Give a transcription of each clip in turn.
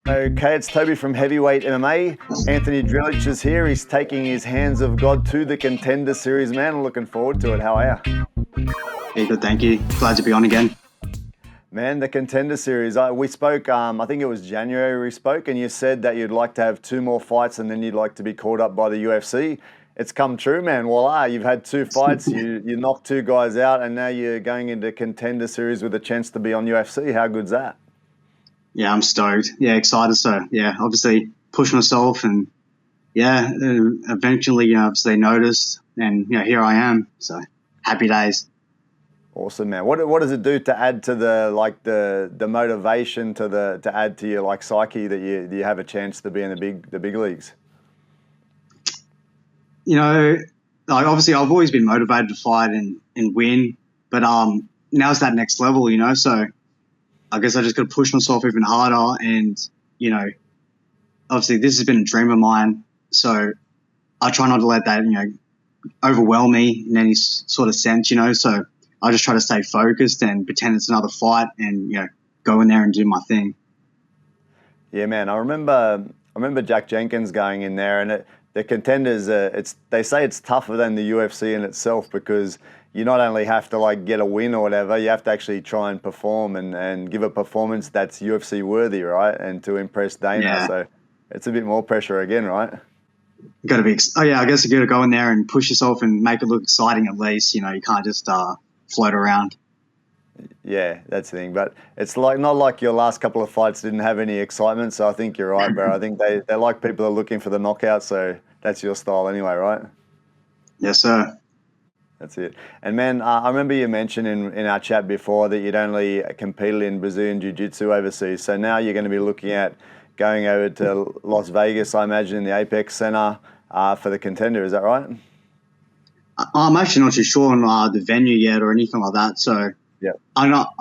Okay, it's Toby from Heavyweight MMA. Anthony Drillich is here. He's taking his hands of God to the Contender Series, man. I'm looking forward to it. How are you? Yeah, good, thank you. Glad to be on again. Man, the Contender Series. We spoke, I think it was January we spoke, and you said that you'd like to have 2 more fights and then you'd like to be called up by the UFC. It's come true, man. Voila, you've had 2 fights, you knocked 2 guys out, and now you're going into Contender Series with a chance to be on UFC. How good's that? Yeah, I'm stoked. Yeah, excited. So, yeah, obviously push myself and, yeah, eventually, obviously noticed and, here I am. So, happy days. Awesome, man. What does it do to add to the motivation to add to your psyche that you have a chance to be in the big leagues? Obviously I've always been motivated to fight and win, but now it's that next level, so I guess I just got to push myself even harder. And, obviously this has been a dream of mine. So I try not to let that, overwhelm me in any sort of sense, so I just try to stay focused and pretend it's another fight and, go in there and do my thing. Yeah, man. I remember Jack Jenkins going in there, and the Contenders, they say it's tougher than the UFC in itself because you not only have to get a win or whatever, you have to actually try and perform and give a performance that's UFC worthy, right? And to impress Dana. Yeah. So it's a bit more pressure again, right? Got to be. I guess you got to go in there and push yourself and make it look exciting at least. You can't just float around. Yeah, that's the thing. But it's not like your last couple of fights didn't have any excitement. So I think you're right, bro. I think they like people are looking for the knockout. So that's your style anyway, right? Yes, sir. That's it. And man, I remember you mentioned in our chat before that you'd only competed in Brazilian Jiu-Jitsu overseas. So now you're going to be looking at going over to Las Vegas, I imagine, the Apex Center for the Contender. Is that right? I'm actually not too sure on the venue yet or anything like that. So yeah, I'm not.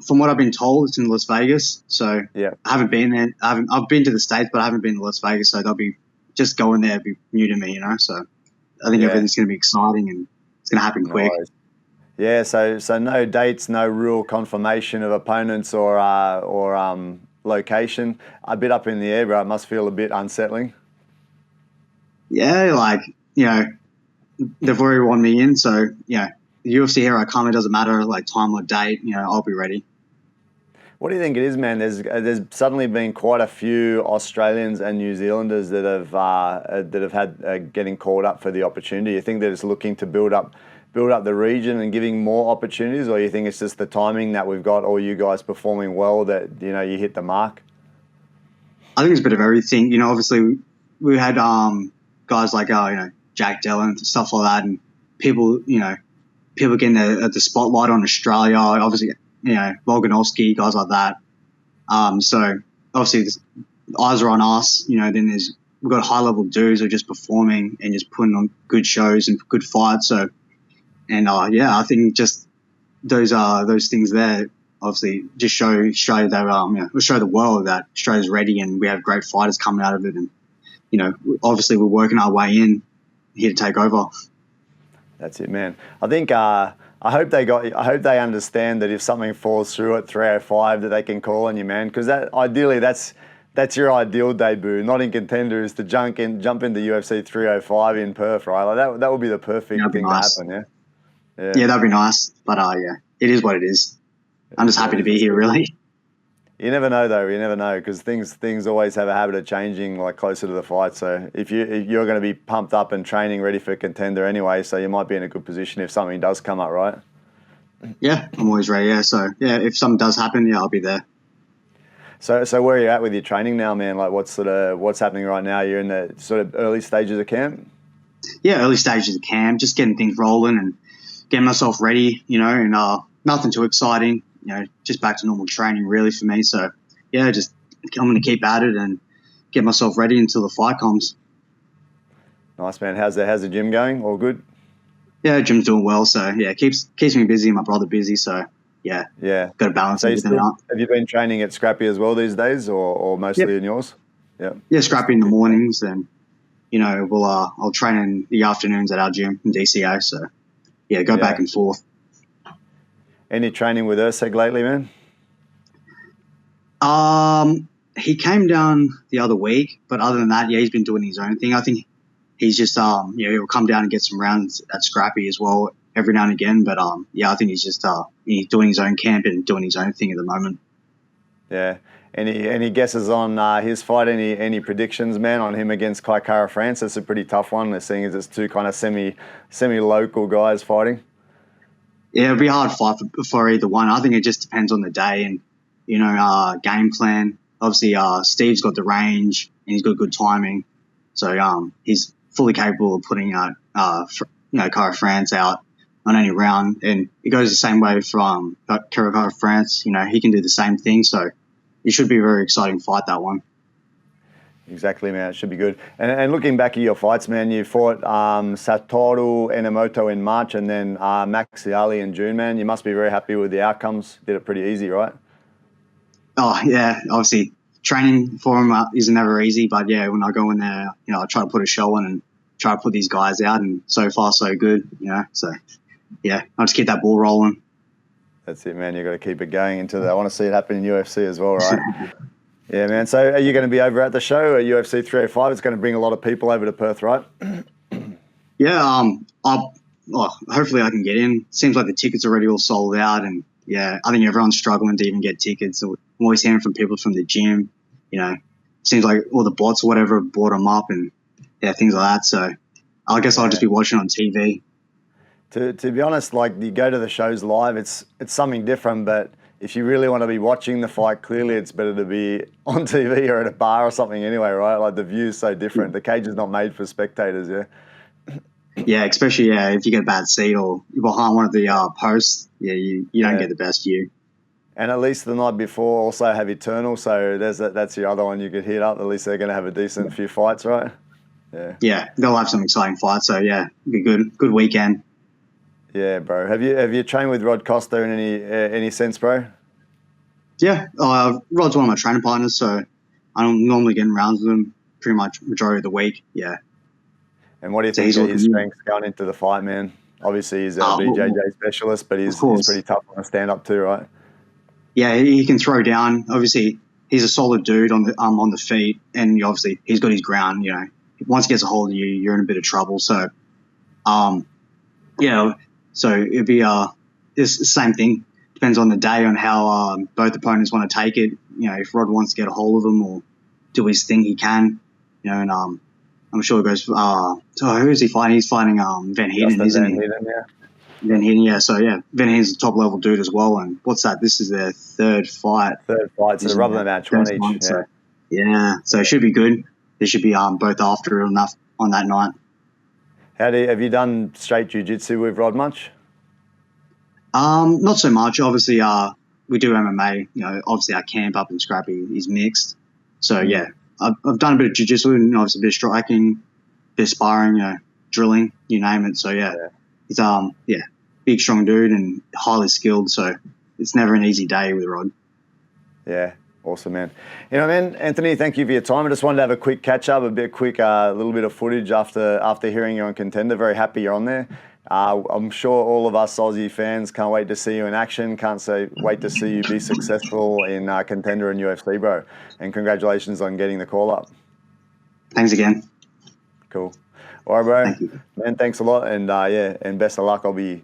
From what I've been told, it's in Las Vegas. So yeah, I haven't been there. I've been to the States, but I haven't been to Las Vegas. So they'll be just going there, be new to me, So I think everything's going to be exciting and it's going to happen quick. Nice. Yeah. So no dates, no real confirmation of opponents or location. A bit up in the air, bro. It must feel a bit unsettling. Yeah, they've already won me in, so the UFC here I come, it doesn't matter time or date, I'll be ready. What do you think it is, man? There's suddenly been quite a few Australians and New Zealanders that have had getting called up for the opportunity. You think that it's looking to build up the region and giving more opportunities, or you think it's just the timing that we've got, all you guys performing well that you hit the mark? I think it's a bit of everything. Obviously we had guys like Jack Della and stuff like that, and people getting the spotlight on Australia. Obviously, Volkanovski, guys like that. So obviously, eyes are on us. Then we've got high level dudes who are just performing and just putting on good shows and good fights. So, and I think just those things there obviously just show Australia that we'll show the world that Australia's ready and we have great fighters coming out of it. And obviously we're working our way in here to take over. That's it, man. I think I hope they understand that if something falls through at 305 that they can call on you, man, because ideally that's your ideal debut, not in Contender, is to jump into UFC 305 in Perth, right? That would be the perfect thing to happen, yeah. Yeah, that'd be nice. But it is what it is. I'm just happy to be here, really. You never know, though. You never know, because things always have a habit of changing, closer to the fight. So if you're going to be pumped up and training, ready for Contender anyway, so you might be in a good position if something does come up, right? Yeah, I'm always ready. Yeah, so if something does happen, I'll be there. So where are you at with your training now, man? What's happening right now? You're in the sort of early stages of camp. Yeah, early stages of camp, just getting things rolling and getting myself ready, and nothing too exciting. Just back to normal training really for me. So, I'm going to keep at it and get myself ready until the fight comes. Nice, man. How's the gym going? All good? Yeah, gym's doing well. So, keeps me busy, my brother busy. So, got to balance everything out. Have you been training at Scrappy as well these days or mostly in yours? Yeah. Yeah, Scrappy in the mornings and, I'll train in the afternoons at our gym in DCA. So, go back and forth. Any training with Erceg lately, man? he came down the other week, but other than that, yeah, he's been doing his own thing. I think he's just he'll come down and get some rounds at Scrappy as well every now and again. But yeah, I think he's just he's doing his own camp and doing his own thing at the moment. Yeah. Any guesses on his fight? Any predictions, man, on him against Kai France? It's a pretty tough one, seeing as it's two kind of semi-local guys fighting. Yeah, it'll be a hard fight for either one. I think it just depends on the day and, game plan. Obviously, Steve's got the range and he's got good timing. So he's fully capable of putting Kai France out on any round. And it goes the same way from Kai France. He can do the same thing. So it should be a very exciting fight, that one. Exactly, man. It should be good. And looking back at your fights, man, you fought Satoru Enomoto in March and then Maxiali in June, man. You must be very happy with the outcomes. Did it pretty easy, right? Oh, yeah. Obviously, training for him is never easy. But, yeah, when I go in there, I try to put a show on and try to put these guys out. And so far, so good, So, yeah, I'll just keep that ball rolling. That's it, man. You've got to keep it going into that. I want to see it happen in UFC as well, right? Yeah, man. So are you going to be over at the show at UFC 305? It's going to bring a lot of people over to Perth, right? Yeah, hopefully I can get in. Seems like the tickets are already all sold out. And, yeah, I think everyone's struggling to even get tickets. So I'm always hearing from people from the gym. Seems like all the bots or whatever bought them up and, yeah, things like that. So I guess I'll just be watching on TV. To be honest, like you go to the shows live, it's something different. But if you really want to be watching the fight, clearly it's better to be on TV or at a bar or something anyway, right? Like the view's so different. The cage is not made for spectators, yeah? Yeah, especially, if you get a bad seat or you're behind one of the posts, yeah, you don't get the best view. And at least the night before also have Eternal, so that's the other one you could hit up. At least they're going to have a decent few fights, right? Yeah. Yeah, they'll have some exciting fights, so yeah, it'll be good weekend. Yeah, bro. Have you trained with Rod Costa in any sense, bro? Yeah, Rod's one of my training partners, so I'm normally getting rounds with him pretty much majority of the week. Yeah. And what do you think of his strengths going into the fight, man? Obviously, he's a BJJ specialist, but he's pretty tough on the stand-up too, right? Yeah, he can throw down. Obviously, he's a solid dude on the feet, and obviously he's got his ground. Once he gets a hold of you, you're in a bit of trouble. So, so it'd be it's the same thing. Depends on the day on how both opponents want to take it. If Rod wants to get a hold of him or do his thing, he can. And I'm sure it goes. So who is he fighting? He's fighting Van Heeden, isn't he? Van Heeden, yeah. So yeah, Van Heeden's a top level dude as well. And what's that? This is their third fight. So the rubber match, one each. So it should be good. They should be both after enough on that night. Have you done straight jiu-jitsu with Rod much? Not so much. Obviously, we do MMA. Obviously our camp up in Scrappy is mixed. So yeah, I've done a bit of jiu-jitsu and obviously a bit of striking, a bit of sparring, drilling, you name it. So yeah, he's big strong dude and highly skilled. So it's never an easy day with Rod. Yeah. Awesome, man. Man, Anthony, thank you for your time. I just wanted to have a quick catch-up, a little bit of footage after hearing you on Contender. Very happy you're on there. I'm sure all of us Aussie fans can't wait to see you in action. Wait to see you be successful in Contender and UFC, bro. And congratulations on getting the call-up. Thanks again. Cool. All right, bro. Thank you. Man, thanks a lot. And, and best of luck. I'll be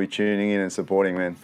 tuning in and supporting, man.